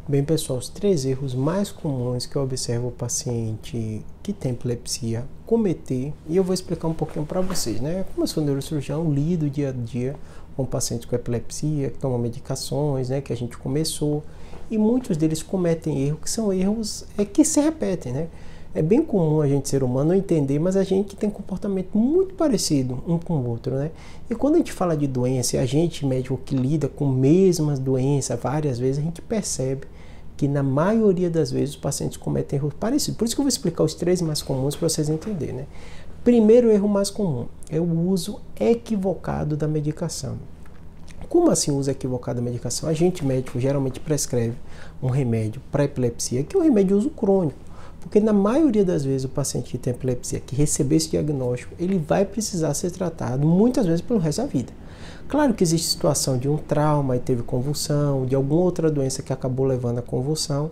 Bem, pessoal, os 3 erros mais comuns que eu observo o paciente que tem epilepsia cometer, e eu vou explicar um pouquinho para vocês, né? Como eu sou neurocirurgião, lido dia a dia com pacientes com epilepsia, que tomam medicações, né? Que a gente começou, e muitos deles cometem erros que são erros que se repetem, né? É bem comum a gente, ser humano, não entender, mas a gente tem um comportamento muito parecido um com o outro, né? E quando a gente fala de doença, e a gente, médico que lida com mesmas doenças várias vezes, a gente percebe que na maioria das vezes os pacientes cometem erros parecidos. Por isso que eu vou explicar os 3 mais comuns para vocês entenderem, né? Primeiro erro mais comum é o uso equivocado da medicação. Como assim o uso equivocado da medicação? A gente, médico, geralmente prescreve um remédio para epilepsia, que é um remédio de uso crônico. Porque na maioria das vezes o paciente que tem epilepsia, que receber esse diagnóstico, ele vai precisar ser tratado muitas vezes pelo resto da vida. Claro que existe situação de um trauma e teve convulsão, de alguma outra doença que acabou levando a convulsão,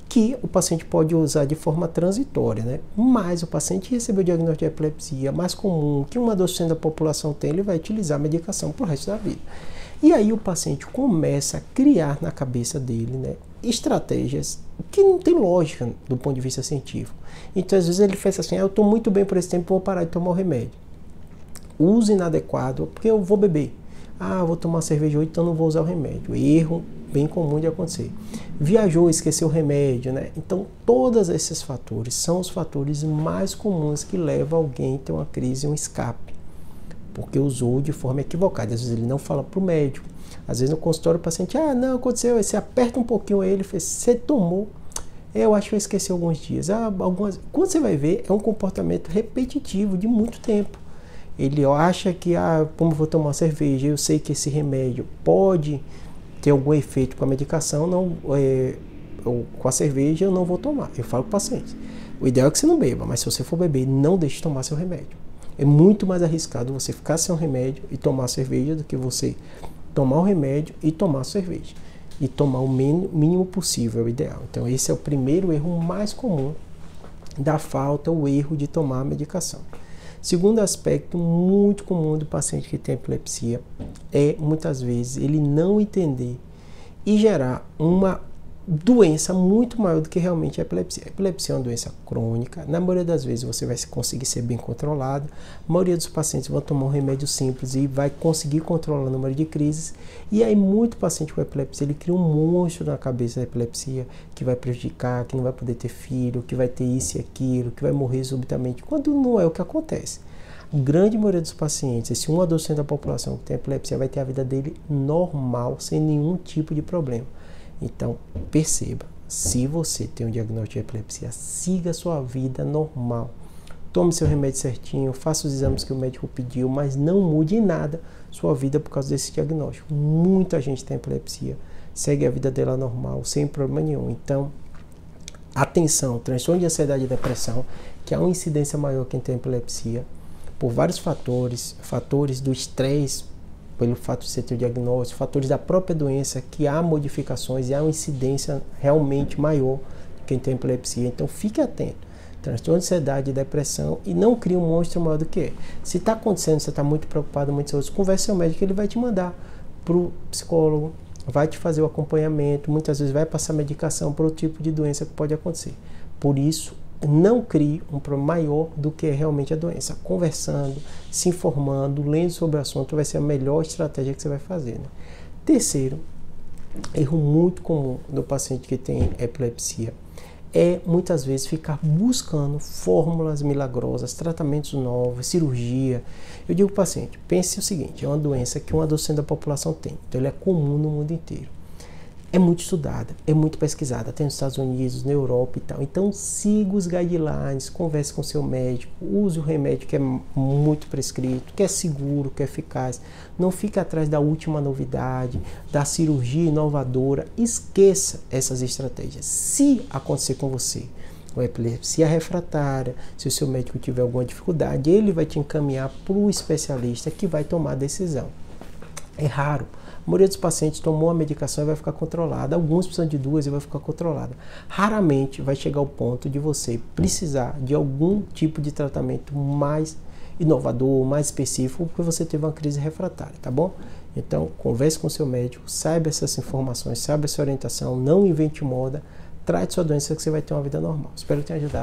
que o paciente pode usar de forma transitória, né? Mas o paciente que recebeu o diagnóstico de epilepsia mais comum, que 1/2% da população tem, ele vai utilizar a medicação para o resto da vida. E aí o paciente começa a criar na cabeça dele, né, estratégias que não tem lógica do ponto de vista científico. Então, às vezes ele pensa assim, eu estou muito bem por esse tempo, vou parar de tomar o remédio. Uso inadequado, porque eu vou beber. Vou tomar cerveja hoje, então não vou usar o remédio. Erro bem comum de acontecer. Viajou, esqueceu o remédio, né? Então, todos esses fatores são os fatores mais comuns que levam alguém a ter uma crise, um escape, porque usou de forma equivocada. Às vezes ele não fala para o médico. Às vezes no consultório o paciente, não aconteceu, aí você aperta um pouquinho ele, você tomou, eu acho que eu esqueci alguns dias. Quando você vai ver, é um comportamento repetitivo de muito tempo. Ele acha que, como eu vou tomar cerveja, eu sei que esse remédio pode ter algum efeito com a medicação, com a cerveja eu não vou tomar. Eu falo para o paciente, o ideal é que você não beba, mas se você for beber, não deixe de tomar seu remédio. É muito mais arriscado você ficar sem o remédio e tomar cerveja do que você tomar o remédio e tomar cerveja. E tomar o mínimo possível é o ideal. Então esse é o primeiro erro mais comum da falta, o erro de tomar a medicação. Segundo aspecto muito comum do paciente que tem epilepsia é, muitas vezes, ele não entender e gerar uma doença muito maior do que realmente a epilepsia. A epilepsia é uma doença crônica, na maioria das vezes você vai conseguir ser bem controlado, a maioria dos pacientes vão tomar um remédio simples e vai conseguir controlar o número de crises, e aí muito paciente com epilepsia, ele cria um monstro na cabeça da epilepsia, que vai prejudicar, que não vai poder ter filho, que vai ter isso e aquilo, que vai morrer subitamente, quando não é o que acontece. A grande maioria dos pacientes, esse 1/2% da população que tem epilepsia, vai ter a vida dele normal, sem nenhum tipo de problema. Então, perceba, se você tem um diagnóstico de epilepsia, siga a sua vida normal. Tome seu remédio certinho, faça os exames que o médico pediu, mas não mude em nada sua vida por causa desse diagnóstico. Muita gente tem epilepsia, segue a vida dela normal, sem problema nenhum. Então, atenção, transtorno de ansiedade e depressão, que há uma incidência maior quem tem epilepsia, por vários fatores do estresse, pelo fato de você ter o diagnóstico, fatores da própria doença, que há modificações e há uma incidência realmente maior de quem tem epilepsia. Então fique atento. Transtorno de ansiedade e depressão, e não crie um monstro maior do que é. Se está acontecendo, você está muito preocupado, muito ansioso, converse com o médico, ele vai te mandar para o psicólogo, vai te fazer o acompanhamento, muitas vezes vai passar medicação para o tipo de doença que pode acontecer. Por isso, não crie um problema maior do que é realmente a doença. Conversando, se informando, lendo sobre o assunto vai ser a melhor estratégia que você vai fazer, né? Terceiro, erro muito comum do paciente que tem epilepsia é muitas vezes ficar buscando fórmulas milagrosas, tratamentos novos, cirurgia. Eu digo para o paciente, pense o seguinte, é uma doença que 1/2% da população tem, então ele é comum no mundo inteiro. É muito estudada, é muito pesquisada, tem nos Estados Unidos, na Europa e tal. Então siga os guidelines, converse com seu médico, use o remédio que é muito prescrito, que é seguro, que é eficaz. Não fique atrás da última novidade, da cirurgia inovadora. Esqueça essas estratégias. Se acontecer com você uma epilepsia refratária, se o seu médico tiver alguma dificuldade, ele vai te encaminhar para o especialista que vai tomar a decisão. É raro. A maioria dos pacientes tomou a medicação e vai ficar controlada. Alguns precisam de 2 e vai ficar controlada. Raramente vai chegar ao ponto de você precisar de algum tipo de tratamento mais inovador, mais específico, porque você teve uma crise refratária, tá bom? Então, converse com seu médico, saiba essas informações, saiba essa orientação, não invente moda, trate sua doença que você vai ter uma vida normal. Espero que tenha ajudado.